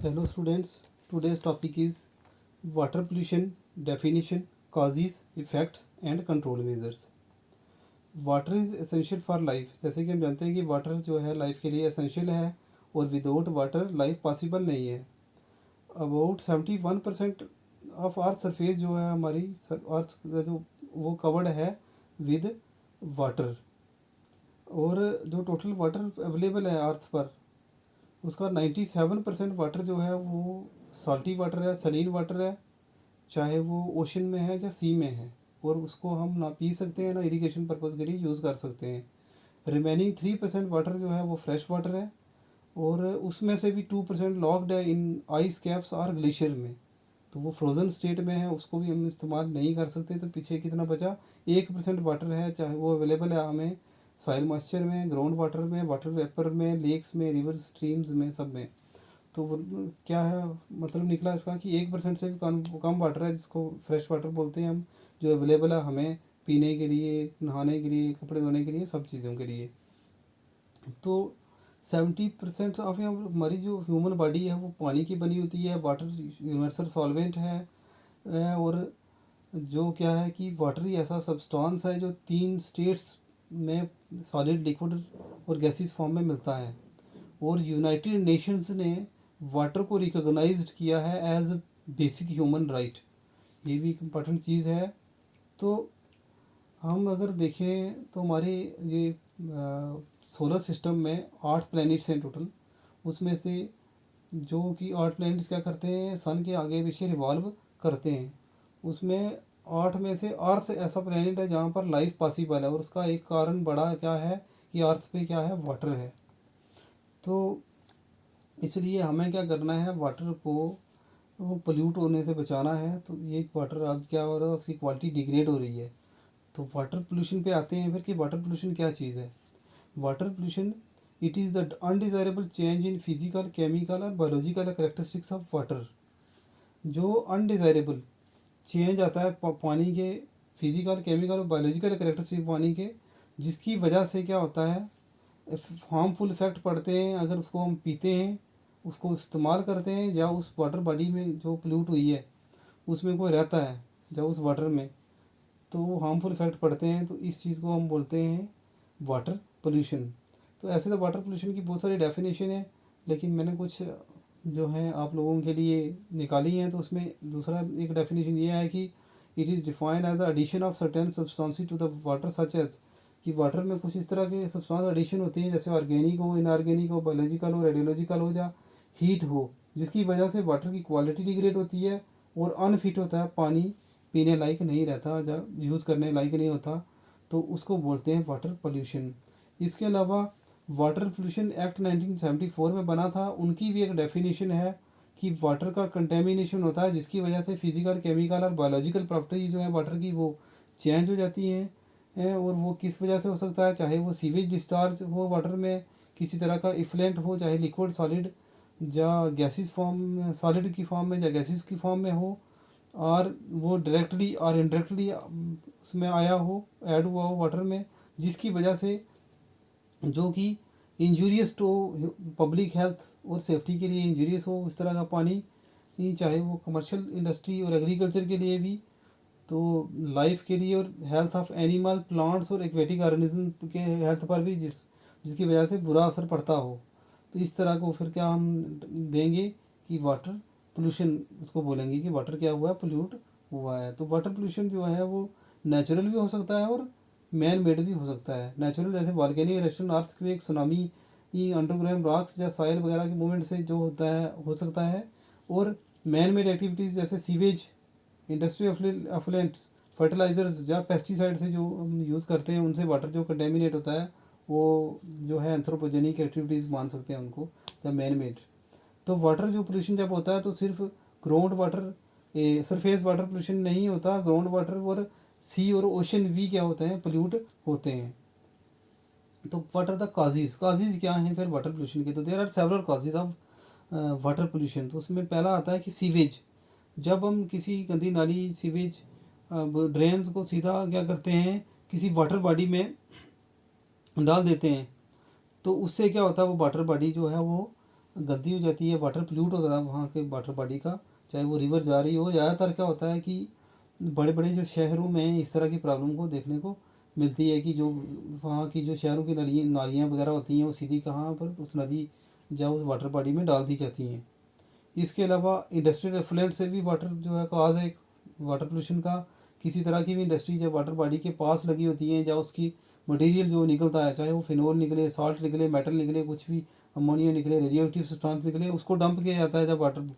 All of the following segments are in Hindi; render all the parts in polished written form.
Hello students, today's topic is water pollution definition, causes, effects and control measures. Water is essential for life. जैसे कि हम जानते हैं कि वाटर जो है लाइफ के लिए एसेंशियल है और विदाउट वाटर लाइफ पॉसिबल नहीं है। अबाउट 71% ऑफ अर्थ सरफेस जो है हमारी अर्थ जो वो कवर्ड है विद वाटर। और जो टोटल वाटर अवेलेबल है अर्थ पर उसका 97% वाटर जो है वो साल्टी वाटर है, सलीन वाटर है, चाहे वो ओशन में है या सी में है, और उसको हम ना पी सकते हैं ना इरिगेशन पर्पज़ के लिए यूज़ कर सकते हैं। रिमेनिंग 3% वाटर जो है वो फ्रेश वाटर है, और उसमें से भी 2% लॉक्ड है इन आइस कैप्स और ग्लेशियर में, तो वो फ्रोज़न स्टेट में है, उसको भी हम इस्तेमाल नहीं कर सकते। तो पीछे कितना बचा, 1% वाटर है, चाहे वो अवेलेबल है हमें सॉइल मॉइस्चर में, ग्राउंड वाटर में, वाटर वेपर में, लेक्स में, रिवर स्ट्रीम्स में, सब में। तो क्या है मतलब निकला इसका कि 1% से भी कम वाटर है जिसको फ्रेश वाटर बोलते हैं हम, जो अवेलेबल है हमें पीने के लिए, नहाने के लिए, कपड़े धोने के लिए, सब चीज़ों के लिए। तो 70% ऑफ हमारी जो ह्यूमन बॉडी है वो पानी की बनी होती है। वाटर यूनिवर्सल सॉल्वेंट है, और जो क्या है कि वाटर ही ऐसा सब्सटेंस है जो 3 स्टेट्स में सॉलिड, लिक्विड और गैसीज फॉर्म में मिलता है। और यूनाइटेड नेशंस ने वाटर को रिकॉग्नाइज्ड किया है एज बेसिक ह्यूमन राइट। ये भी एक इम्पॉर्टेंट चीज़ है। तो हम अगर देखें तो हमारे ये सोलर सिस्टम में 8 प्लैनेट्स हैं टोटल। उसमें से जो कि 8 प्लैनेट्स क्या करते हैं, सन के आगे पीछे रिवॉल्व करते हैं। उसमें 8 में से अर्थ ऐसा प्लैनेट है जहाँ पर लाइफ पॉसिबल है, और उसका एक कारण बड़ा क्या है कि अर्थ पे क्या है, वाटर है। तो इसलिए हमें क्या करना है, वाटर को वो पोल्यूट होने से बचाना है। तो ये वाटर अब क्या हो रहा है, उसकी क्वालिटी डिग्रेड हो रही है। तो वाटर पोल्यूशन पे आते हैं फिर कि वाटर पोल्यूशन क्या चीज़ है। Water pollution, it is the undesirable change in physical, chemical और बायोलॉजिकल कैरेक्टरिस्टिक्स ऑफ वाटर। जो अनडिज़ायरेबल चेंज आता है पानी के फिजिकल, केमिकल और बायोलॉजिकल कैरेक्टरिस्टिक पानी के, जिसकी वजह से क्या होता है, हार्मफुल इफ़ेक्ट पड़ते हैं अगर उसको हम पीते हैं, उसको इस्तेमाल करते हैं, या उस वाटर बॉडी में जो पोल्यूट हुई है उसमें कोई रहता है या उस वाटर में, तो वो हार्मफुल इफ़ेक्ट पड़ते हैं। तो इस चीज़ को हम बोलते हैं वाटर पोल्यूशन। तो ऐसे तो वाटर पोल्यूशन की बहुत सारी डेफिनेशन है, लेकिन मैंने कुछ जो है आप लोगों के लिए निकाली हैं। तो उसमें दूसरा एक डेफिनेशन ये है कि it is defined as the addition of certain substances to the water such as, कि वाटर में कुछ इस तरह के सब्सटेंस एडिशन होती हैं, जैसे ऑर्गेनिक हो, इनऑर्गेनिक हो, बायोलॉजिकल हो, रेडियोलॉजिकल हो, या हीट हो, जिसकी वजह से वाटर की क्वालिटी डिग्रेड होती है और अनफिट होता है, पानी पीने लायक नहीं रहता, जब यूज़ करने लायक नहीं होता। तो उसको बोलते हैं वाटर पोल्यूशन। इसके अलावा वाटर पोल्यूशन एक्ट 1974 में बना था, उनकी भी एक डेफिनेशन है कि वाटर का कंटेमिनेशन होता है जिसकी वजह से फिजिकल, केमिकल और बायोलॉजिकल प्रॉपर्टी जो है वाटर की वो चेंज हो जाती हैं। और वो किस वजह से हो सकता है, चाहे वो सीवेज डिस्चार्ज हो वाटर में, किसी तरह का इफ्लेंट हो, चाहे लिक्विड, सॉलिड या गैसेस फॉर्म, सॉलिड की फॉर्म में या गैसेस की फॉर्म में हो, और वो डायरेक्टली और इनडायरेक्टली उसमें आया हो, ऐड हुआ हो वाटर में, जिसकी वजह से जो कि इंजूरियस टू पब्लिक हेल्थ और सेफ्टी के लिए इंजूरियस हो उस तरह का पानी, चाहे वो कमर्शियल इंडस्ट्री और एग्रीकल्चर के लिए भी, तो लाइफ के लिए और हेल्थ ऑफ एनिमल, प्लांट्स और एक्वेटिक ऑर्गेनिज्म के हेल्थ पर भी जिसकी वजह से बुरा असर पड़ता हो। तो इस तरह को फिर क्या हम देंगे कि वाटर पोल्यूशन, उसको बोलेंगे कि वाटर क्या हुआ है, पोल्यूट हुआ है। तो वाटर पोल्यूशन जो है वो नेचुरल भी हो सकता है और मैन मेड भी हो सकता है। नेचुरल जैसे volcanic eruption, earthquake, tsunami, underground rocks या सॉइल वगैरह के मूवमेंट से जो होता है हो सकता है। और मैन मेड एक्टिविटीज़ जैसे सीवेज, इंडस्ट्री अफ्लुएंट्स, फर्टिलाइजर्स या पेस्टिसाइड से जो हम यूज़ करते हैं, उनसे वाटर जो कंटेमिनेट होता है वो जो है एंथ्रोपोजेनिक एक्टिविटीज़ मान सकते हैं उनको, या मैन मेड। तो वाटर जो पोल्यूशन जब होता है तो सिर्फ ground water, surface water pollution नहीं होता, ग्राउंड वाटर और सी और ओशन भी क्या होते हैं, पोल्यूट होते हैं। तो what are the causes, causes क्या हैं फिर वाटर पोल्यूशन के। तो there are several causes of water pollution. तो उसमें पहला आता है कि सीवेज। जब हम किसी गंदी नाली, सीवेज, ड्रेन्स को सीधा क्या करते हैं, किसी वाटर बॉडी में डाल देते हैं, तो उससे क्या होता है, वो वाटर बॉडी जो है वो गंदी हो जाती है, वाटर पोल्यूट होता है वहाँ के वाटर बॉडी का, चाहे वो रिवर जा रही हो। ज़्यादातर क्या होता है कि बड़े बड़े जो शहरों में इस तरह की प्रॉब्लम को देखने को मिलती है कि जो वहाँ की जो शहरों की नालियाँ वगैरह होती हैं वो सीधी कहाँ पर उस नदी या उस वाटर बॉडी में डाल दी जाती हैं। इसके अलावा इंडस्ट्रियल एफ्लुएंट से भी वाटर जो है काज है वाटर पोल्यूशन का। किसी तरह की भी इंडस्ट्री जब वाटर बॉडी के पास लगी होती है, या उसकी मटेरियल जो निकलता है, चाहे वो फिनोल निकले, साल्ट निकले, मेटल निकले, कुछ भी, अमोनिया निकले, रेडियो एक्टिव सब्सटेंस निकले, उसको डंप किया जाता है जब वाटर,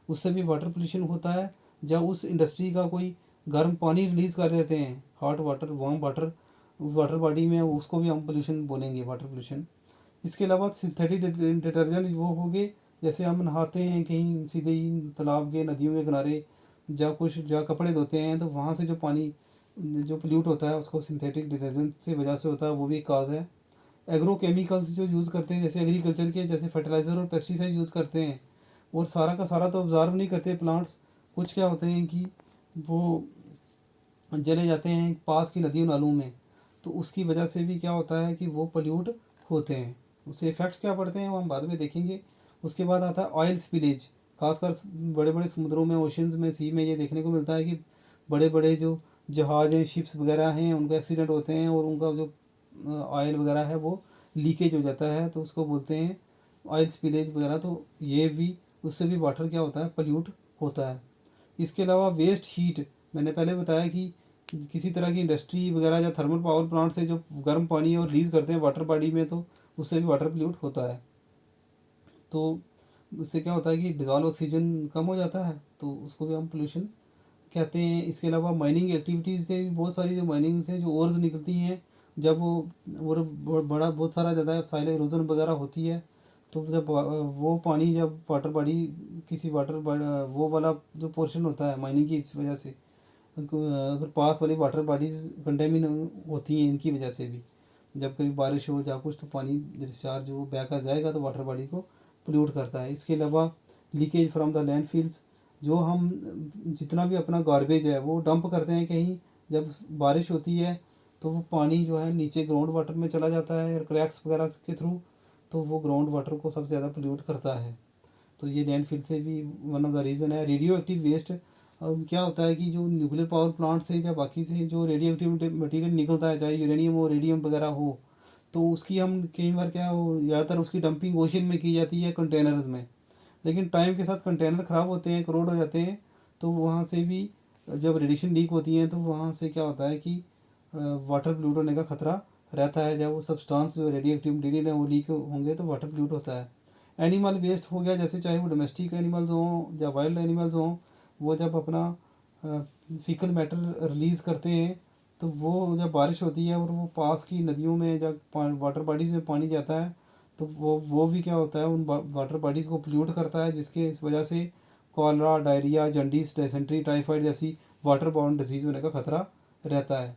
उससे भी वाटर पोल्यूशन होता है। जब उस इंडस्ट्री का कोई गर्म पानी रिलीज़ कर देते हैं, hot water, warm water water body में, उसको भी हम पोल्यूशन बोलेंगे, वाटर पोल्यूशन। इसके अलावा सिंथेटिक डिटर्जेंट वो हो गए, जैसे हम नहाते हैं कहीं सीधे ही तालाब के, नदियों के किनारे, जहाँ कुछ जहाँ कपड़े धोते हैं, तो वहाँ से जो पानी जो पोल्यूट होता है उसको सिंथेटिक डिटर्जेंट से वजह से होता है, वो भी एक काज है। एग्रो केमिकल्स जो यूज़ करते हैं, जैसे एग्रीकल्चर के, जैसे फर्टिलाइज़र और पेस्टिसाइड यूज़ करते हैं, और सारा का सारा तो ऑब्ज़र्व नहीं करते प्लांट्स। कुछ क्या होते हैं कि वो चले जाते हैं पास की नदियों नालों में, तो उसकी वजह से भी क्या होता है कि वो पोल्यूट होते हैं। उससे इफ़ेक्ट्स क्या पड़ते हैं वो हम बाद में देखेंगे। उसके बाद आता है ऑयल स्पिलेज। खासकर बड़े बड़े समुद्रों में, ओशंस में, सी में ये देखने को मिलता है कि बड़े बड़े जो जहाज हैं, शिप्स वगैरह हैं, उनका एक्सीडेंट होते हैं और उनका जो ऑयल वगैरह है वो लीकेज हो जाता है, तो उसको बोलते हैं ऑयल स्पिलेज वगैरह। तो ये भी, उससे भी वाटर क्या होता है, पोल्यूट होता है। इसके अलावा वेस्ट हीट, मैंने पहले बताया कि किसी तरह की इंडस्ट्री वगैरह या थर्मल पावर प्लांट से जो गर्म पानी और रिलीज़ करते हैं वाटर बॉडी में, तो उससे भी वाटर पोल्यूट होता है। तो उससे क्या होता है कि डिजॉल्व ऑक्सीजन कम हो जाता है, तो उसको भी हम पोल्यूशन कहते हैं। इसके अलावा माइनिंग एक्टिविटीज़ से भी बहुत सारी, जो माइनिंग से जो ओर्स निकलती हैं, जब वो बड़ा बहुत सारा ज़्यादा साइल इरोजन वगैरह होती है, तो जब वो पानी जब वाटर बॉडी, किसी वो वाला जो पोर्शन होता है माइनिंग की वजह से, अगर पास वाली वाटर बॉडीज कंटेमिन होती हैं इनकी वजह से भी, जब कभी बारिश हो या कुछ, तो पानी डिस्चार्ज वो बह कर जाएगा तो वाटर बॉडी को पोल्यूट करता है। इसके अलावा लीकेज फ्रॉम द लैंडफिल्स, जो हम जितना भी अपना गार्बेज है वो डंप करते हैं कहीं, जब बारिश होती है तो वो पानी जो है नीचे ग्राउंड वाटर में चला जाता है क्रैक्स वगैरह के थ्रू, तो वो ग्राउंड वाटर को सबसे ज़्यादा पोल्यूट करता है। तो ये लैंडफिल से भी वन ऑफ द रीज़न है। रेडियो एक्टिव वेस्ट, अब क्या होता है कि जो न्यूक्लियर पावर प्लांट से या बाकी से जो रेडियो एक्टिव मटीरियल निकलता है, चाहे यूरेनियम हो, रेडियम वगैरह हो, तो उसकी हम कई बार क्या हो, ज़्यादातर उसकी डंपिंग ओशन में की जाती है कंटेनर्स में। लेकिन टाइम के साथ कंटेनर ख़राब होते हैं, करोड हो जाते हैं, तो वहाँ से भी जब रेडिएशन लीक होती है तो वहाँ से क्या होता है कि वाटर पोल्यूट होने का खतरा रहता है। जब वो सब्सटेंस जो रेडियो एक्टिव मटीरियल है वो लीक होंगे तो वाटर पोल्यूट होता है। एनिमल वेस्ट हो गया, जैसे चाहे वो डोमेस्टिक एनिमल्स हों या वाइल्ड एनिमल्स हों, वो जब अपना फीकल मैटर रिलीज़ करते हैं, तो वो जब बारिश होती है और वो पास की नदियों में जब वाटर बॉडीज़ में पानी जाता है, तो वो भी क्या होता है, उन वाटर बॉडीज़ को पोल्यूट करता है, जिसके इस वजह से cholera, diarrhoea, jaundice, dysentery, typhoid जैसी वाटर बॉर्न डिजीज़ होने का खतरा रहता है।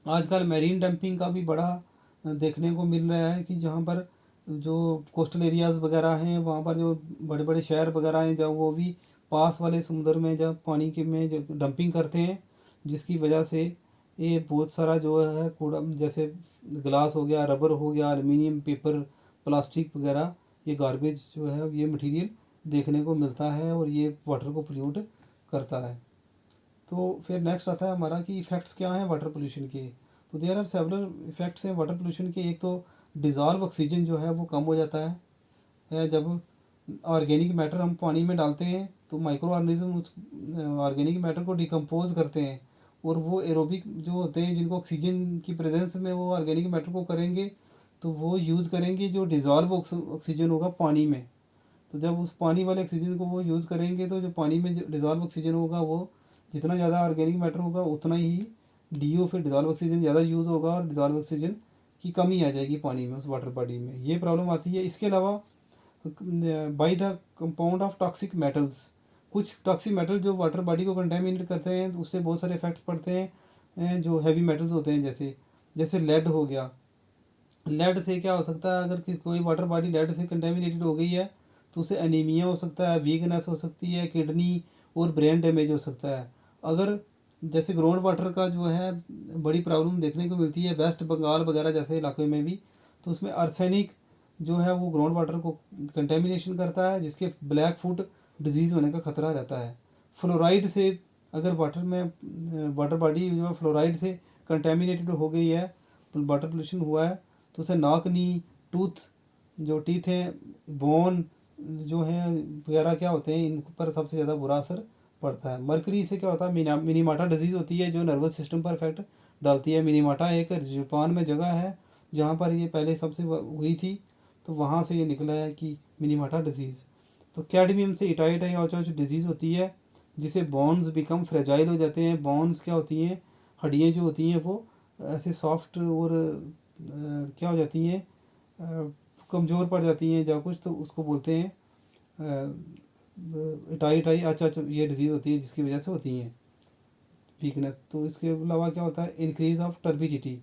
आजकल मैरीन डंपिंग का भी बड़ा देखने को मिल रहा है कि जहाँ पर जो कोस्टल एरियाज़ वगैरह हैं, वहाँ पर जो बड़े बड़े शहर वगैरह हैं, जब वो भी पास वाले समुद्र में जब पानी के में जो डंपिंग करते हैं, जिसकी वजह से ये बहुत सारा जो है कूड़ा, जैसे ग्लास हो गया, रबर हो गया, एल्युमिनियम, पेपर, प्लास्टिक वगैरह, ये गार्बेज जो है ये मटेरियल देखने को मिलता है और ये वाटर को पोल्यूट करता है। तो फिर नेक्स्ट आता है हमारा कि इफ़ेक्ट्स क्या हैं वाटर पोल्यूशन के। तो देयर आर सेवरल इफ़ेक्ट्स हैं वाटर पोल्यूशन के। एक तो डिज़ॉल्व ऑक्सीजन जो है वो कम हो जाता है। जब ऑर्गेनिक मैटर हम पानी में डालते हैं तो माइक्रो ऑर्गेनिज्म उस ऑर्गेनिक मैटर को डिकम्पोज करते हैं, और वो एरोबिक जो होते हैं जिनको ऑक्सीजन की प्रेजेंस में वो ऑर्गेनिक मैटर को करेंगे, तो वो यूज़ करेंगे जो डिज़ॉल्व ऑक्सीजन होगा पानी में। तो जब उस पानी वाले ऑक्सीजन को वो यूज़ करेंगे, तो जो पानी में जो डिज़ॉल्व ऑक्सीजन होगा, वो जितना ज़्यादा ऑर्गेनिक मैटर होगा उतना ही डीओ, फिर डिज़ॉल्व ऑक्सीजन ज़्यादा यूज़ होगा और डिज़ॉल्व ऑक्सीजन की कमी आ जाएगी पानी में, उस वाटर बॉडी में। ये प्रॉब्लम आती है। इसके अलावा by the compound of toxic metals, कुछ टॉक्सिक मेटल जो वाटर बॉडी को कंटेमिनेट करते हैं, तो उससे बहुत सारे इफेक्ट्स पड़ते हैं। जो हैवी मेटल्स होते हैं, जैसे जैसे लेड हो गया। लेड से क्या हो सकता है, अगर कोई वाटर बॉडी लेड से कंटेमिनेटेड हो गई है, तो उसे एनीमिया हो सकता है, वीकनेस हो सकती है, किडनी और ब्रेन डैमेज हो सकता है। अगर जैसे ग्राउंड वाटर का जो है बड़ी प्रॉब्लम देखने को मिलती है वेस्ट बंगाल वगैरह जैसे इलाके में भी, तो उसमें आर्सेनिक जो है वो ग्राउंड वाटर को कंटेमिनेशन करता है, जिसके ब्लैक फुट डिजीज़ होने का खतरा रहता है। फ्लोराइड से अगर वाटर में वाटर बॉडी जो है फ्लोराइड से कंटेमिनेटेड हो गई है, वाटर पोल्यूशन हुआ है, तो उसे नाकनी, टूथ, जो टीथ हैं, बोन जो हैं वगैरह क्या होते हैं, इन पर सबसे ज़्यादा बुरा असर पड़ता है। मरकरी से क्या होता है, मिनीमाटा डिजीज़ होती है जो नर्वस सिस्टम पर इफेक्ट डालती है। मिनीमाटा एक जापान में जगह है जहाँ पर ये पहले सबसे हुई थी, तो वहाँ से ये निकला है कि मिनीमाटा डिजीज़। तो कैडमियम से इटाई ऑचोच डिजीज़ होती है, जिसे बोन्स बिकम फ्रेजाइल हो जाते हैं। बोन्स क्या होती हैं, हड्डियाँ जो होती हैं वो ऐसे सॉफ्ट और क्या हो जाती हैं, कमज़ोर पड़ जाती हैं या कुछ, तो उसको बोलते हैं इटाई अच्छा अच्छा, ये डिजीज़ होती है जिसकी वजह से होती हैं वीकनेस। तो इसके अलावा क्या होता है, इंक्रीज ऑफ टर्बिडिटी।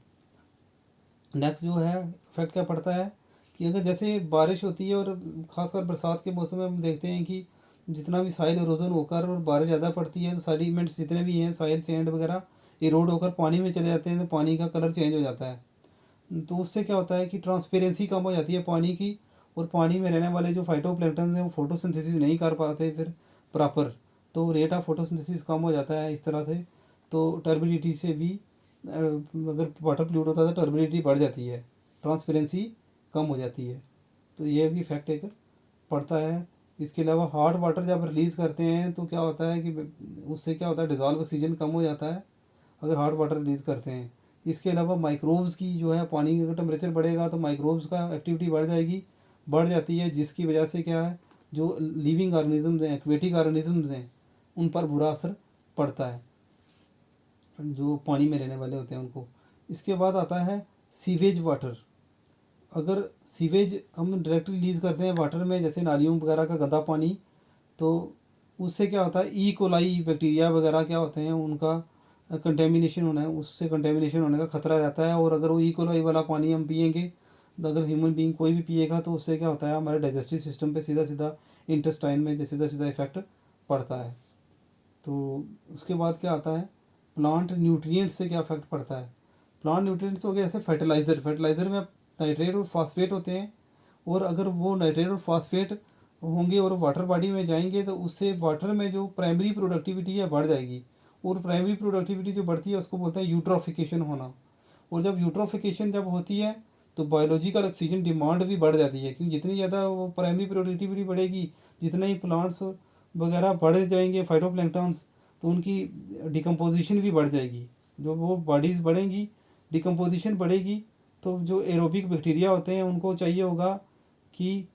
नेक्स्ट जो है इफेक्ट क्या पड़ता है कि अगर जैसे बारिश होती है और ख़ासकर बरसात के मौसम में हम देखते हैं कि जितना भी साइल इरोजन होकर और बारिश ज़्यादा पड़ती है तो सेडिमेंट्स जितने भी हैं, साइल सैंड वगैरह, इरोड होकर पानी में चले जाते हैं, तो पानी का कलर चेंज हो जाता है। तो उससे क्या होता है कि ट्रांसपेरेंसी कम हो जाती है पानी की, और पानी में रहने वाले जो फाइटोप्लैंक्टन हैं वो फोटोसिंथेसिस नहीं कर पाते फिर प्रॉपर, तो रेट ऑफ फोटोसिंथेसिस कम हो जाता है इस तरह से। तो टर्बिडिटी से भी अगर वाटर पोल्यूट होता है तो टर्बिडिटी बढ़ जाती है, ट्रांसपेरेंसी कम हो जाती है, तो ये भी इफेक्ट एक पड़ता है। इसके अलावा हॉट वाटर जब रिलीज़ करते हैं तो क्या होता है कि उससे क्या होता है, डिज़ोल्व ऑक्सीजन कम हो जाता है अगर हॉट वाटर रिलीज़ करते हैं। इसके अलावा माइक्रोब्स की जो है, पानी का टेम्परेचर बढ़ेगा तो माइक्रोब्स का एक्टिविटी बढ़ जाती है, जिसकी वजह से क्या है, जो लिविंग ऑर्गेनिजम्स हैं, एक्वेटिक ऑर्गेनिजम्स हैं, उन पर बुरा असर पड़ता है, जो पानी में रहने वाले होते हैं उनको। इसके बाद आता है सीवेज वाटर। अगर सीवेज हम डायरेक्ट रिलीज़ करते हैं वाटर में, जैसे नालियों वगैरह का गंदा पानी, तो उससे क्या होता है, ई कोलाई बैक्टीरिया वगैरह क्या होते हैं उनका कंटेमिनेशन होना है, उससे कंटेमिनेशन होने का खतरा रहता है। और अगर वो ई कोलाई वाला पानी हम पिएंगे, तो अगर ह्यूमन बीइंग कोई भी पिएगा तो उससे क्या होता है, हमारे डाइजेस्टिव सिस्टम पे सीधा सीधा इंटेस्टाइन में सीधा सीधा इफेक्ट पड़ता है। तो उसके बाद क्या आता है, प्लांट न्यूट्रिएंट्स से क्या इफेक्ट पड़ता है। प्लांट न्यूट्रिएंट्स हो गया जैसे फर्टिलाइज़र में नाइट्रेट और फास्फेट होते हैं, और अगर वो नाइट्रेट और फास्फेट होंगे और वाटर बॉडी में जाएंगे तो उससे वाटर में जो प्राइमरी प्रोडक्टिविटी है बढ़ जाएगी, और प्राइमरी प्रोडक्टिविटी जो बढ़ती है उसको बोलते हैं यूट्रोफिकेशन होना। और जब यूट्रोफिकेशन जब होती है तो बायोलॉजिकल ऑक्सीजन डिमांड भी बढ़ जाती है, क्योंकि जितनी ज़्यादा वो प्राइमरी प्रोडक्टिविटी बढ़ेगी, जितना ही प्लांट्स वगैरह बढ़ जाएंगे फाइटोप्लैंक्टन्स, तो उनकी डिकम्पोजिशन भी बढ़ जाएगी। जो वो बॉडीज़ बढ़ेंगी, डिकम्पोजिशन बढ़ेगी, तो जो एरोबिक बैक्टीरिया होते हैं उनको चाहिए होगा कि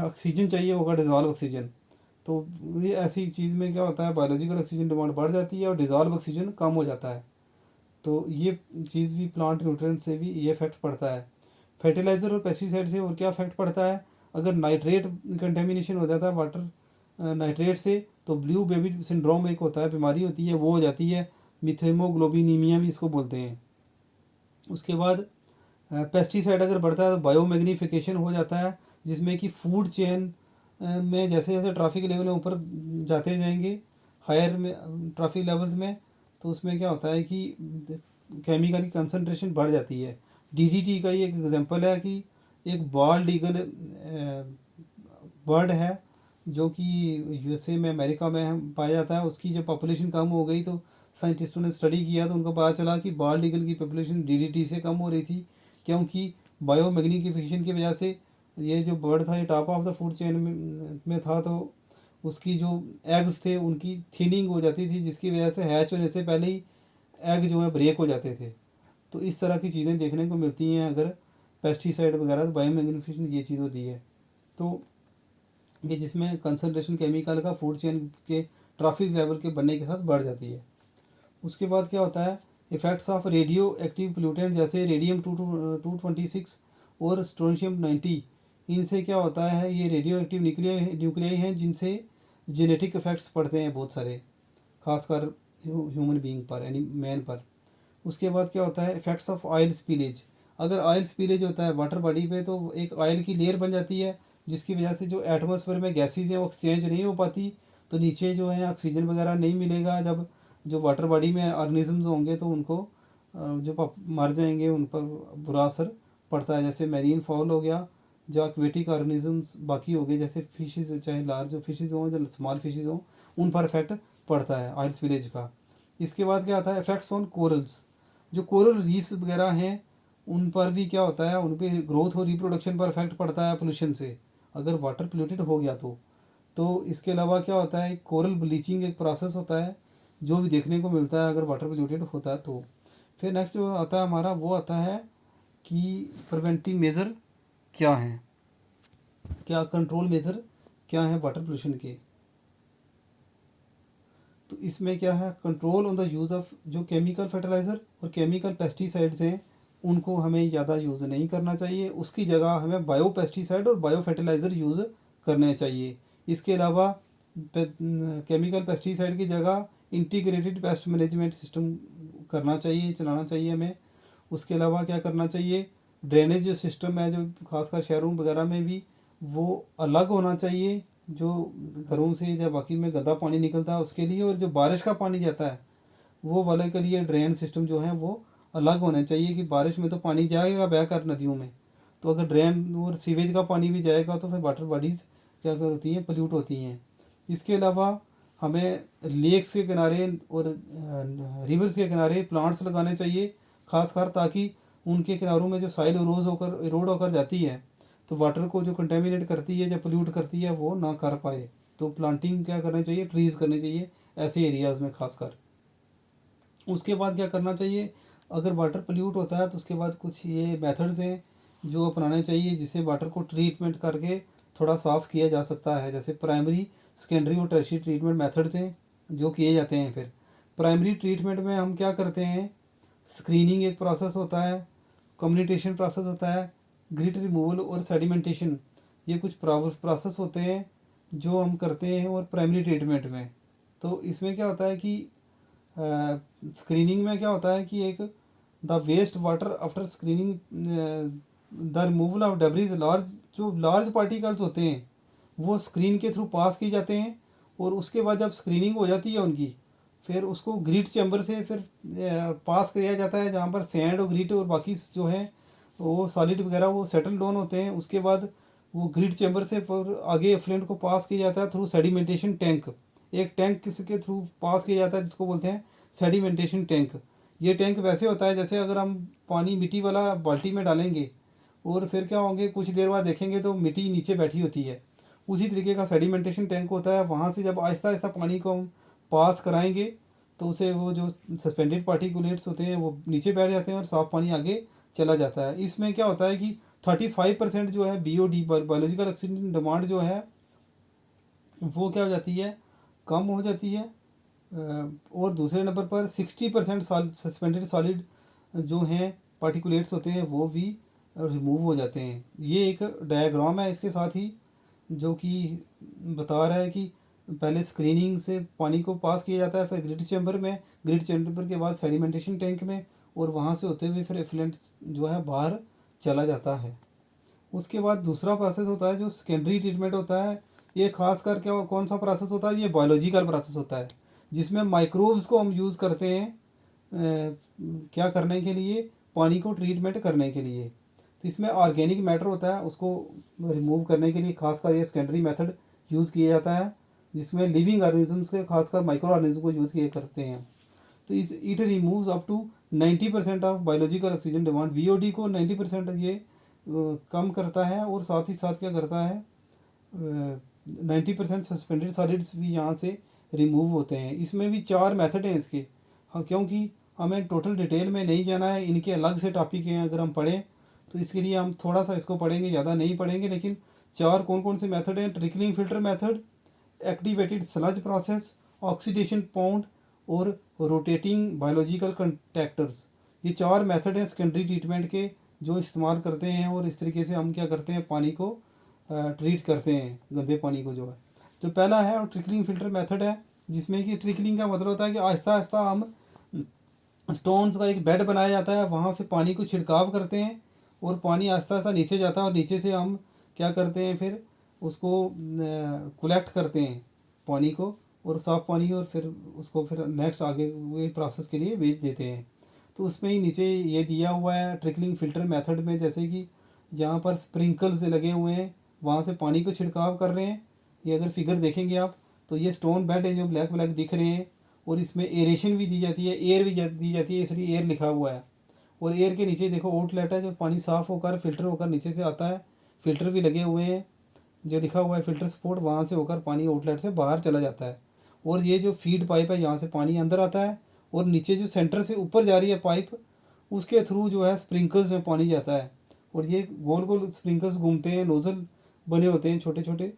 ऑक्सीजन चाहिए होगा, डिज़ोल्व ऑक्सीजन। तो ये ऐसी चीज़ में क्या होता है, बायोलॉजिकल ऑक्सीजन डिमांड बढ़ जाती है और डिज़ोल्व ऑक्सीजन कम हो जाता है। तो ये चीज़ भी प्लांट न्यूट्रिएंट से भी ये इफेक्ट पड़ता है। फर्टिलाइज़र और पेस्टिसाइड से और क्या इफेक्ट पड़ता है, अगर नाइट्रेट कंटेमिनेशन हो जाता है वाटर नाइट्रेट से, तो ब्लू बेबी सिंड्रोम एक होता है, बीमारी होती है, वो हो जाती है। मिथेमोग्लोबिनीमिया भी इसको बोलते हैं। उसके बाद पेस्टिसाइड अगर बढ़ता है तो बायोमैग्नीफिकेशन हो जाता है, जिसमें कि फूड चेन में जैसे जैसे ट्रैफिक लेवल ऊपर जाते जाएंगे, हायर में ट्रैफिक लेवल्स में, तो उसमें क्या होता है कि केमिकल की कंसनट्रेशन बढ़ जाती है। डीडीटी का ये एक एग्जांपल है कि एक बाल्ड ईगल बर्ड है जो कि यूएसए में, अमेरिका में पाया जाता है। उसकी जब पॉपुलेशन कम हो गई तो साइंटिस्टों ने स्टडी किया तो उनको पता चला कि बाल्ड ईगल की पॉपुलेशन डीडीटी से कम हो रही थी, क्योंकि बायोमैग्नीफिकेशन की वजह से ये जो बर्ड था ये top of the food chain में था, तो उसकी जो एग्स थे उनकी थिनिंग हो जाती थी, जिसकी वजह से हैच होने से पहले ही एग जो है ब्रेक हो जाते थे। तो इस तरह की चीज़ें देखने को मिलती हैं अगर पेस्टिसाइड वगैरह, तो बायोमैग्नीफिकेशन ये चीज़ होती है। तो ये जिसमें कंसनट्रेशन केमिकल का फूड चेन के ट्रैफिक लेवल के बढ़ने के साथ बढ़ जाती है। उसके बाद क्या होता है, effects of radio active pollutant जैसे रेडियम 226 और स्ट्रोंशियम 90। इनसे क्या होता है, ये रेडियो एक्टिव न्यूक्लियाई हैं जिनसे जेनेटिक इफ़ेक्ट्स पड़ते हैं बहुत सारे, खासकर ह्यूमन बीइंग पर, यानी मैन पर। उसके बाद क्या होता है, इफ़ेक्ट्स ऑफ ऑयल स्पिलेज। अगर ऑयल स्पिलेज होता है वाटर बॉडी पे तो एक ऑयल की लेयर बन जाती है, जिसकी वजह से जो एटमॉस्फेयर में गैसेज हैं वो एक्सचेंज नहीं हो पाती, तो नीचे जो है ऑक्सीजन वगैरह नहीं मिलेगा। जब जो वाटर बॉडी में ऑर्गेनिजम्स होंगे तो उनको जो मर जाएंगे उन पर बुरा असर पड़ता है, जैसे मैरीन फाउल हो गया, जो एक्वेटिक ऑर्गेनिजम्स बाकी हो गए, जैसे फिशेज, चाहे लार्ज फिशेज हों या स्मॉल फिशेज हों, उन पर इफेक्ट पड़ता है ऑयल स्पिलेज का। इसके बाद क्या आता है, इफेक्ट्स ऑन कोरल्स। जो कोरल रीफ्स वगैरह हैं उन पर भी क्या होता है, उन पर ग्रोथ और रिप्रोडक्शन पर इफेक्ट पड़ता है पोल्यूशन से, अगर वाटर पोल्यूटेड हो गया तो इसके अलावा क्या होता है, कोरल ब्लीचिंग एक प्रोसेस होता है जो भी देखने को मिलता है अगर वाटर पोल्यूटेड होता है तो। फिर नेक्स्ट जो आता है हमारा, वो आता है कि प्रिवेंटिव मेजर क्या हैं, क्या कंट्रोल मेजर क्या है वाटर पोल्यूशन के। तो इसमें क्या है, control on the use of जो केमिकल फर्टिलाइज़र और केमिकल पेस्टिसाइड्स हैं उनको हमें ज़्यादा यूज़ नहीं करना चाहिए, उसकी जगह हमें बायो पेस्टिसाइड और बायो फर्टिलाइज़र यूज़ करने चाहिए। इसके अलावा केमिकल पेस्टिसाइड की जगह इंटीग्रेटेड पेस्ट मैनेजमेंट सिस्टम करना चाहिए, चलाना चाहिए हमें। उसके अलावा क्या करना चाहिए, ड्रेनेज जो सिस्टम है जो खासकर शहरों वगैरह में भी, वो अलग होना चाहिए, जो घरों से या बाकी में गंदा पानी निकलता है उसके लिए, और जो बारिश का पानी जाता है वो वाले के लिए ड्रेन सिस्टम जो है वो अलग होने चाहिए, कि बारिश में तो पानी जाएगा बहकर नदियों में, तो अगर ड्रेन और सीवेज का पानी भी जाएगा तो फिर वाटर बॉडीज़ क्या होती हैं, पोल्यूट होती हैं। इसके अलावा हमें लेक्स के किनारे और रिवर्स के किनारे प्लांट्स लगाने चाहिए खासकर, ताकि उनके किनारों में जो साइल इरोड होकर जाती है तो वाटर को जो कंटेमिनेट करती है या पोल्यूट करती है वो ना कर पाए। तो प्लांटिंग क्या करनी चाहिए, ट्रीज़ करने चाहिए ऐसे एरियाज़ में खासकर। उसके बाद क्या करना चाहिए, अगर वाटर पोल्यूट होता है तो उसके बाद कुछ ये मेथड्स हैं जो अपनाने चाहिए जिससे वाटर को ट्रीटमेंट करके थोड़ा साफ़ किया जा सकता है। जैसे प्राइमरी, सेकेंडरी और टर्शियरी ट्रीटमेंट मेथड्स हैं जो किए जाते हैं। फिर प्राइमरी ट्रीटमेंट में हम क्या करते हैं, स्क्रीनिंग एक प्रोसेस होता है, कम्युनिकेशन प्रोसेस होता है, ग्रिट रिमूवल और सेडिमेंटेशन, ये कुछ प्रोसेस होते हैं जो हम करते हैं और प्राइमरी ट्रीटमेंट में। तो इसमें क्या होता है कि स्क्रीनिंग में क्या होता है कि एक the waste water after screening, the removal of debris, जो लार्ज पार्टिकल्स होते हैं वो स्क्रीन के थ्रू पास किए जाते हैं, और उसके बाद जब स्क्रीनिंग हो जाती है उनकी, फिर उसको ग्रिट चैम्बर से फिर पास किया जाता है, जहाँ पर सैंड और ग्रिट और बाकी जो है वो सॉलिड वगैरह वो सेटल डाउन होते हैं। उसके बाद वो ग्रिट चैम्बर से फिर आगे एफ्लुएंट को पास किया जाता है थ्रू सेडिमेंटेशन टैंक। एक टैंक किसके थ्रू पास किया जाता है जिसको बोलते हैं सेडिमेंटेशन टैंक। ये टैंक वैसे होता है जैसे अगर हम पानी मिट्टी वाला बाल्टी में डालेंगे और फिर क्या होंगे, कुछ देर बाद देखेंगे तो मिट्टी नीचे बैठी होती है, उसी तरीके का सेडिमेंटेशन टैंक होता है। वहाँ से जब आहिस्ता आहिस्ता पानी को हम पास कराएंगे तो उसे वो जो सस्पेंडेड पार्टिकुलेट्स होते हैं वो नीचे बैठ जाते हैं और साफ पानी आगे चला जाता है। इसमें क्या होता है कि 35% जो है BOD, बायोलॉजिकल ऑक्सीजन डिमांड जो है वो क्या हो जाती है, कम हो जाती है। और दूसरे नंबर पर 60% सस्पेंडेड सॉलिड जो हैं पार्टिकुलेट्स होते हैं वो भी रिमूव हो जाते हैं। ये एक डायग्राम है इसके साथ ही जो कि बता रहा है कि पहले स्क्रीनिंग से पानी को पास किया जाता है, फिर ग्रिड चैम्बर में, ग्रिड चैम्बर के बाद सेडिमेंटेशन टैंक में, और वहाँ से होते हुए फिर एफ्लुएंट जो है बाहर चला जाता है। उसके बाद दूसरा प्रोसेस होता है जो सेकेंडरी ट्रीटमेंट होता है। ये खास कर क्या कौन सा प्रोसेस होता है, ये बायोलॉजिकल प्रोसेस होता है जिसमें माइक्रोब्स को हम यूज़ करते हैं क्या करने के लिए, पानी को ट्रीटमेंट करने के लिए। तो इसमें ऑर्गेनिक मैटर होता है, उसको रिमूव करने के लिए खासकर ये सेकेंडरी मेथड यूज़ किया जाता है, जिसमें लिविंग ऑर्गेनिजम्स के खासकर माइक्रो ऑर्गेनिज्म को यूज़ किए करते हैं। तो it removes up to 90% of biological oxygen demand. BOD को 90% ये कम करता है, और साथ ही साथ क्या करता है, 90% सस्पेंडेड सॉलिड्स भी यहाँ से रिमूव होते हैं। इसमें भी 4 मेथड हैं इसके। हाँ, क्योंकि हमें टोटल डिटेल में नहीं जाना है, इनके अलग से टॉपिक हैं अगर हम पढ़ें तो इसके लिए हम थोड़ा सा इसको पढ़ेंगे, ज़्यादा नहीं पढ़ेंगे। लेकिन 4 कौन कौन से मेथड हैं, trickling filter method, activated sludge process, oxidation pond और रोटेटिंग बायोलॉजिकल कंटैक्टर्स। ये 4 मेथड हैं सेकेंडरी ट्रीटमेंट के जो इस्तेमाल करते हैं, और इस तरीके से हम क्या करते हैं, पानी को ट्रीट करते हैं, गंदे पानी को जो है। तो पहला है और ट्रिकलिंग फिल्टर मेथड है, जिसमें कि ट्रिकलिंग का मतलब होता है कि आहिस्ता आहिस्ता हम स्टोन्स का एक बेड बनाया जाता है, वहाँ से पानी को छिड़काव करते हैं और पानी आहिस्ता आहिस्ता नीचे जाता है, और नीचे से हम क्या करते हैं, फिर उसको कलेक्ट करते हैं पानी को, और साफ़ पानी, और फिर उसको फिर नेक्स्ट आगे के प्रोसेस के लिए भेज देते हैं। तो उसमें ही नीचे ये दिया हुआ है ट्रिकलिंग फिल्टर मेथड में, जैसे कि यहाँ पर स्प्रिंकल्स लगे हुए हैं, वहाँ से पानी को छिड़काव कर रहे हैं। ये अगर फिगर देखेंगे आप तो ये स्टोन बेड है जो ब्लैक ब्लैक दिख रहे हैं, और इसमें एरेशन भी दी जाती है, एयर भी दी जाती है, इसलिए एयर लिखा हुआ है। और एयर के नीचे देखो आउटलेट है, जो पानी साफ़ होकर फिल्टर होकर नीचे से आता है। फिल्टर भी लगे हुए हैं, जो लिखा हुआ है फिल्टर सपोर्ट, वहाँ से होकर पानी आउटलेट से बाहर चला जाता है। और ये जो फीड पाइप है, यहाँ से पानी अंदर आता है, और नीचे जो सेंटर से ऊपर जा रही है पाइप, उसके थ्रू जो है स्प्रिंकल्स में पानी जाता है। और ये गोल गोल स्प्रिंकल्स घूमते हैं, नोज़ल बने होते हैं छोटे छोटे,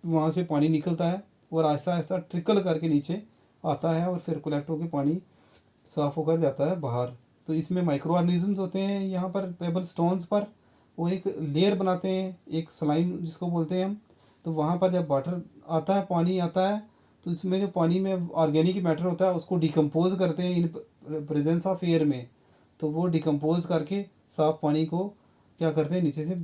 वहाँ से पानी निकलता है और आहिस्ता आहिस्ता ट्रिकल करके नीचे आता है, और फिर कलेक्ट होकर पानी साफ़ होकर जाता है बाहर। तो इसमें माइक्रो ऑर्गेनिजम्स होते हैं यहाँ पर पेबल स्टोन्स पर, वो एक लेयर बनाते हैं, एक स्लाइम जिसको बोलते हैं हम। तो वहाँ पर जब वाटर आता है, पानी आता है, तो इसमें जो पानी में ऑर्गेनिक मैटर होता है उसको डिकम्पोज करते हैं इन प्रेजेंस ऑफ एयर में। तो वो डिकम्पोज करके साफ पानी को क्या करते हैं, नीचे से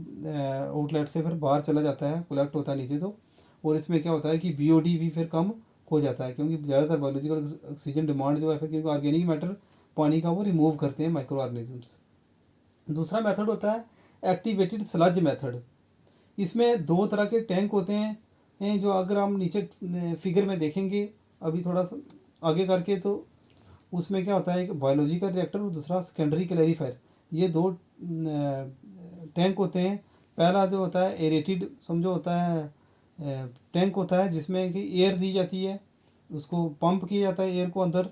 आउटलेट से फिर बाहर चला जाता है, कलेक्ट होता है नीचे। तो और इसमें क्या होता है कि बीओडी भी फिर कम हो जाता है, क्योंकि ज़्यादातर बायोलॉजिकल ऑक्सीजन डिमांड जो है फिर, क्योंकि ऑर्गेनिक मैटर पानी का वो रिमूव करते हैं माइक्रो ऑर्गेनिजम्स। दूसरा मेथड होता है एक्टिवेटेड स्लज मेथड। इसमें दो तरह के टैंक होते हैं, जो अगर हम नीचे फिगर में देखेंगे अभी थोड़ा सा आगे करके, तो उसमें क्या होता है, एक बायोलॉजिकल रिएक्टर और दूसरा सेकेंडरी क्लैरिफायर। ये दो टैंक होते हैं। पहला जो होता है एरेटेड समझो होता है, टैंक होता है जिसमें कि एयर दी जाती है, उसको पंप किया जाता है एयर को अंदर,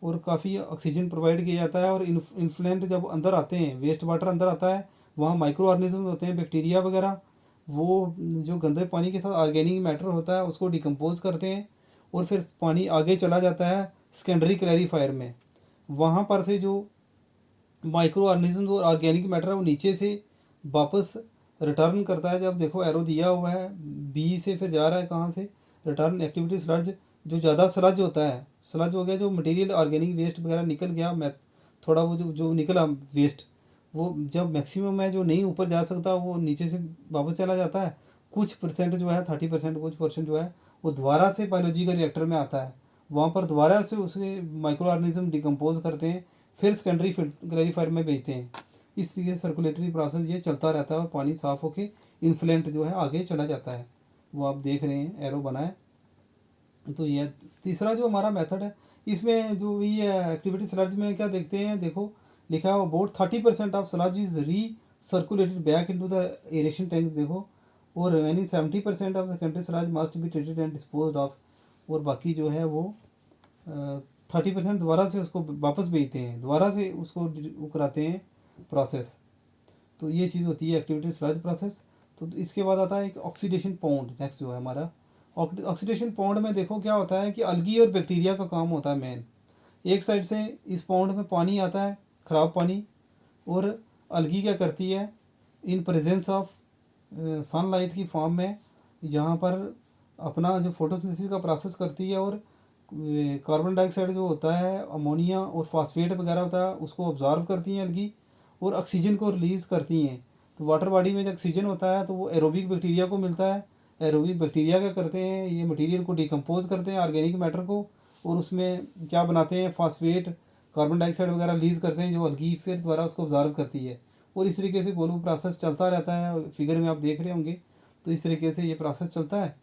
और काफ़ी ऑक्सीजन प्रोवाइड किया जाता है। और इन्फ्लुएंट जब अंदर आते हैं, वेस्ट वाटर अंदर आता है, वहाँ माइक्रो ऑर्गेनिज्म होते हैं, बैक्टीरिया वगैरह, वो जो गंदे पानी के साथ ऑर्गेनिक मैटर होता है उसको डिकम्पोज करते हैं, और फिर पानी आगे चला जाता है सेकेंडरी क्लैरिफायर में। वहाँ पर से जो माइक्रो ऑर्गेनिज्म और ऑर्गेनिक मैटर है वो नीचे से वापस रिटर्न करता है। जब देखो एरो दिया हुआ है, बी से फिर जा रहा है कहाँ से, रिटर्न एक्टिविटी स्लज। जो ज़्यादा स्लज होता है, स्लज हो गया जो मटेरियल ऑर्गेनिक वेस्ट वगैरह निकल गया, मैं थोड़ा वो जो निकला वेस्ट, वो जब मैक्सिमम है जो नहीं ऊपर जा सकता वो नीचे से वापस चला जाता है। कुछ परसेंट जो है 30%, कुछ परसेंट जो है वो दोबारा से बायोलॉजिकल रिएक्टर में आता है, वहाँ पर दोबारा से उसे माइक्रो ऑर्गेनिज्म डिकम्पोज करते हैं, फिर सेकेंडरी क्लैरिफायर में भेजते हैं। इस तरीके से सर्कुलेटरी प्रोसेस ये चलता रहता है, और पानी साफ़ होके इन्फ्लुएंट जो है आगे चला जाता है। वो आप देख रहे हैं एरो बना है। तो ये तीसरा जो हमारा मेथड है, इसमें जो ये एक्टिविटी स्लज में क्या देखते हैं, देखो लिखा है अबाउट 30% ऑफ स्लज इज री circulated back into the aeration tank, देखो। और remaining 70% of the country sludge must be treated and dispose of. और बाकी जो है वो 30% दोबारा से उसको वापस भेजते हैं, दोबारा से उसको वो कराते हैं प्रोसेस। तो ये चीज़ होती है एक्टिविटी स्लज प्रोसेस। तो इसके बाद आता है एक ऑक्सीडेशन पॉन्ड, नेक्स्ट जो है हमारा ऑक्सीडेशन पॉन्ड में देखो क्या होता है कि अलगी और बैक्टीरिया का काम होता है मेन। एक साइड से इस पॉन्ड में पानी आता है, ख़राब पानी, और अलगी क्या करती है, इन प्रेजेंस ऑफ सनलाइट की फॉर्म में यहाँ पर अपना जो फोटोसिंथेसिस का प्रोसेस करती है, और कार्बन डाइऑक्साइड जो होता है, अमोनिया और फास्फेट वगैरह होता है, उसको ऑब्जर्व करती हैं अलगी, और ऑक्सीजन को रिलीज़ करती हैं। तो वाटर बॉडी में जब ऑक्सीजन होता है तो वो एरोबिक बैक्टीरिया को मिलता है। एरोबिक बैक्टीरिया क्या करते हैं, ये मटेरियल को डिकम्पोज करते हैं ऑर्गेनिक मैटर को, और उसमें क्या बनाते हैं, फास्फेट, कार्बन डाइऑक्साइड वगैरह रिलीज़ करते हैं, जो अलगी फिर दोबारा उसको ऑब्जर्व करती है। और इस तरीके से गोलू प्रोसेस चलता रहता है, फिगर में आप देख रहे होंगे। तो इस तरीके से ये प्रोसेस चलता है,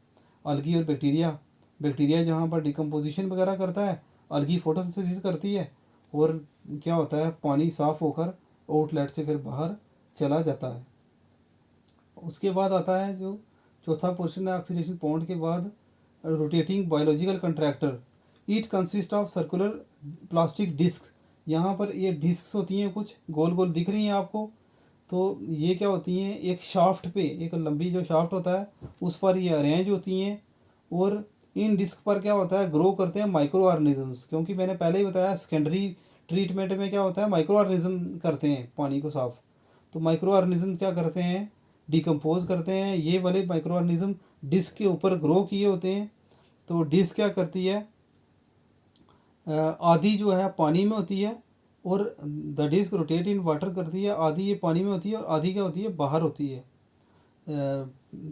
अलगी और बैक्टीरिया। बैक्टीरिया जहाँ पर डिकम्पोजिशन वगैरह करता है, अलगी फोटोसिंथेसिस करती है, और क्या होता है, पानी साफ़ होकर आउटलेट से फिर बाहर चला जाता है। उसके बाद आता है जो चौथा पोर्शन है ऑक्सीडेशन पॉन्ड के बाद, rotating biological contractor. It consist of circular plastic disc. यहाँ पर ये डिस्क होती हैं, कुछ गोल गोल दिख रही हैं आपको। तो ये क्या होती हैं, एक शाफ्ट पे, एक लंबी जो शाफ्ट होता है उस पर ये अरेंज होती हैं, और इन डिस्क पर क्या होता है, ग्रो करते हैं माइक्रो ऑर्गेनिजम्स। क्योंकि मैंने पहले ही बताया सेकेंडरी ट्रीटमेंट में क्या होता है, माइक्रो ऑर्गेनिज्म करते हैं पानी को साफ। तो माइक्रो ऑर्गेनिज्म क्या करते हैं, डिकम्पोज करते हैं। ये वाले माइक्रो ऑर्गेनिज्म डिस्क के ऊपर ग्रो किए होते हैं। तो डिस्क क्या करती है, आधी जो है पानी में होती है, और the disc rotate in water करती है, आधी ये पानी में होती है और आधी क्या होती है, बाहर होती है।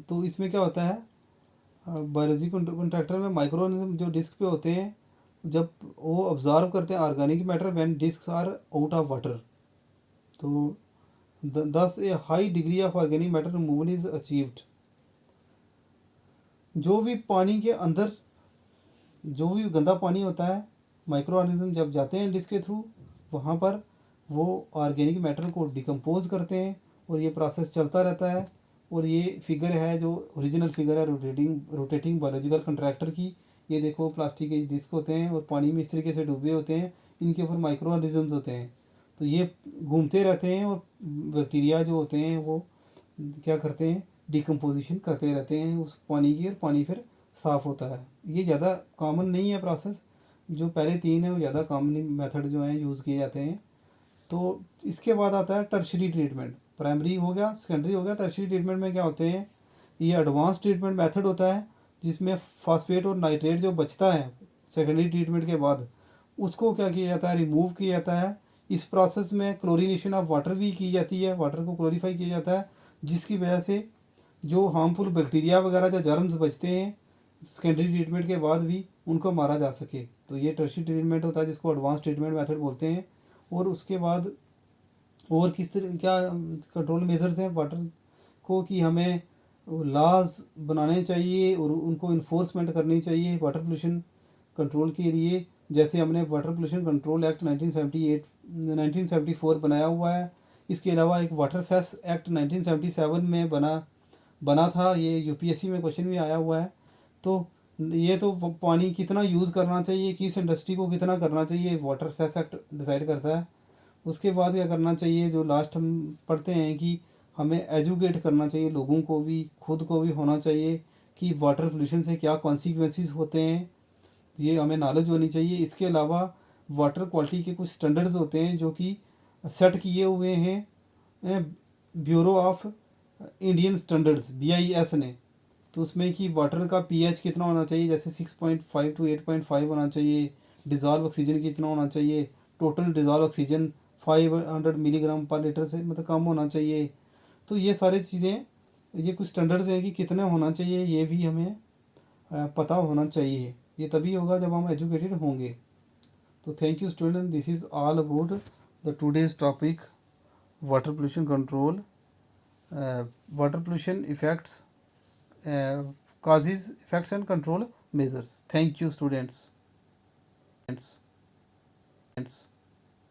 तो इसमें क्या होता है, बायोलॉजी कंट्रैक्टर में माइक्रो ऑर्गेनिज्म जो डिस्क पे होते हैं, जब वो ऑब्जर्व करते हैं organic matter when disc are out of water. तो thus a high degree of organic matter removal is achieved. जो भी पानी के अंदर जो भी गंदा पानी होता है, माइक्रो ऑर्गेनिज्म जब जाते हैं डिस्क के थ्रू, वहाँ पर वो ऑर्गेनिक मैटर को डिकम्पोज करते हैं और ये प्रोसेस चलता रहता है। और ये फिगर है जो ओरिजिनल फिगर है रोटेटिंग बायोलॉजिकल कंट्रैक्टर की। ये देखो प्लास्टिक के डिस्क होते हैं और पानी में इस तरीके से डूबे होते हैं, इनके ऊपर माइक्रो ऑर्गेनिजम्स होते हैं। तो ये घूमते रहते हैं और बैक्टीरिया जो होते हैं वो क्या करते हैं, डिकम्पोजिशन करते रहते हैं उस पानी की, और पानी फिर साफ़ होता है। ये ज़्यादा कॉमन नहीं है प्रोसेस, जो पहले तीन है वो ज़्यादा कॉमन मेथड जो हैं यूज़ किए जाते हैं। तो इसके बाद आता है टर्शरी ट्रीटमेंट। प्राइमरी हो गया, सेकेंडरी हो गया। टर्शरी ट्रीटमेंट में क्या होते हैं, ये एडवांस ट्रीटमेंट मेथड होता है जिसमें फास्फेट और नाइट्रेट जो बचता है सेकेंडरी ट्रीटमेंट के बाद, उसको क्या किया जाता है, रिमूव किया जाता है। इस प्रोसेस में क्लोरीनेशन ऑफ वाटर भी की जाती है, वाटर को क्लोरीफाई किया जाता है, जिसकी वजह से जो हार्मफुल बैक्टीरिया वगैरह जो जर्म्स बचते हैं सेकेंडरी ट्रीटमेंट के बाद भी, उनको मारा जा सके। तो ये टर्शरी ट्रीटमेंट होता है जिसको एडवांस ट्रीटमेंट मेथड बोलते हैं। और उसके बाद और किस तरह क्या कंट्रोल मेजर्स हैं वाटर को, कि हमें लॉज बनाने चाहिए और उनको इन्फोर्समेंट करनी चाहिए वाटर पोल्यूशन कंट्रोल के लिए। जैसे हमने वाटर पोल्यूशन कंट्रोल एक्ट 1974 बनाया हुआ है। इसके अलावा एक वाटर सेस एक्ट 1977 में बना था, ये यूपीएससी में क्वेश्चन भी आया हुआ है। तो ये तो पानी कितना यूज़ करना चाहिए, किस इंडस्ट्री को कितना करना चाहिए, वाटर सेस एक्ट डिसाइड करता है। उसके बाद क्या करना चाहिए, जो लास्ट हम पढ़ते हैं कि हमें एजुकेट करना चाहिए लोगों को भी, खुद को भी होना चाहिए कि वाटर पोल्यूशन से क्या कॉन्सिक्वेंसेस होते हैं, ये हमें नॉलेज होनी चाहिए। इसके अलावा वाटर क्वालिटी के कुछ स्टैंडर्ड्स होते हैं जो कि सेट किए हुए हैं bureau of Indian standards BIS ने। तो उसमें कि वाटर का pH कितना होना चाहिए, जैसे 6.5 to 8.5 होना चाहिए। डिज़ोल्व ऑक्सीजन कितना होना चाहिए, टोटल डिज़ोल्व ऑक्सीजन 500 मिलीग्राम पर लीटर से मतलब कम होना चाहिए। तो ये सारी चीज़ें, ये कुछ स्टैंडर्ड्स हैं कि कितना होना चाहिए, ये भी हमें पता होना चाहिए। ये तभी होगा जब हम एजुकेटेड होंगे। तो thank you student, this is all about the today's topic water pollution control, water pollution effects, causes, effects and control measures. Thank you students.